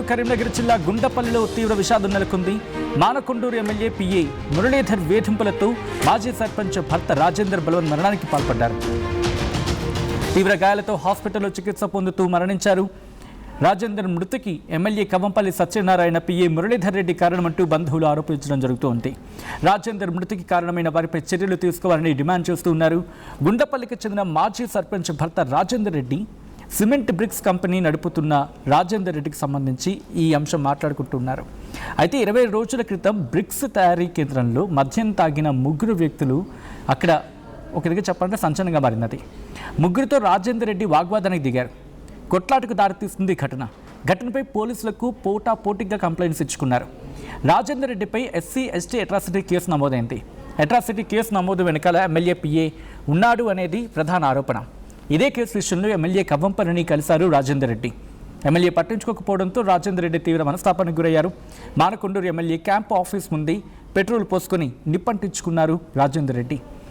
కరీంనగర్ జిల్లా గుండపల్లిలో తీవ్ర విషాదం నెలకొంది. మానకొండూరు ఎమ్మెల్యే పిఏ మురళీధర్ వేధింపులతో మాజీ సర్పంచ్ భర్త రాజేందర్ బలవన్ మరణానికి పాల్పడ్డారు. తీవ్ర గాయాలతో హాస్పిటల్లో చికిత్స పొందుతూ మరణించారు. రాజేందర్ మృతికి ఎమ్మెల్యే కవంపల్లి సత్యనారాయణ పిఏ మురళీధర్ రెడ్డి కారణమంటూ బంధువులు ఆరోపించడం జరుగుతోంది. రాజేందర్ మృతికి కారణమైన వారిపై చర్యలు తీసుకోవాలని డిమాండ్ చేస్తూ ఉన్నారు. గుండపల్లికి చెందిన మాజీ సర్పంచ్ భర్త Rajender Reddy cement bricks company నడుపుతున్న రాజేందర్ రెడ్డికి సంబంధించి ఈ అంశం మాట్లాడుకుంటున్నారు. అయితే 20 రోజుల క్రితం బ్రిక్స్ తయారీ కేంద్రంలో మద్యం తాగిన ముగ్గురు వ్యక్తులు అక్కడ ఒక విధంగా చెప్పాలంటే సంచలనంగా మారినది. ముగ్గురితో రాజేందర్ రెడ్డి వాగ్వాదానికి దిగారు. కొట్లాటకు దారితీస్తుంది ఘటనపై పోలీసులకు పోటాపోటీగా కంప్లైంట్స్ ఇచ్చుకున్నారు. రాజేందర్ రెడ్డిపై ఎస్సీ ఎస్టీ అట్రాసిటీ కేసు నమోదైంది. అట్రాసిటీ కేసు నమోదు వెనకాల ఎమ్మెల్యే పిఏ ఉన్నాడు అనేది ప్రధాన ఆరోపణ. ఇదే కేసు విషయంలో ఎమ్మెల్యే కవంపల్లిని కలిశారు రాజేందర్ రెడ్డి. ఎమ్మెల్యే పట్టించుకోకపోవడంతో రాజేందర్ రెడ్డి తీవ్ర మనస్తాపానికి గురయ్యారు. మానకొండూరు ఎమ్మెల్యే క్యాంపు ఆఫీస్ ముందు పెట్రోల్ పోసుకొని నిప్పంటించుకున్నారు రాజేందర్ రెడ్డి.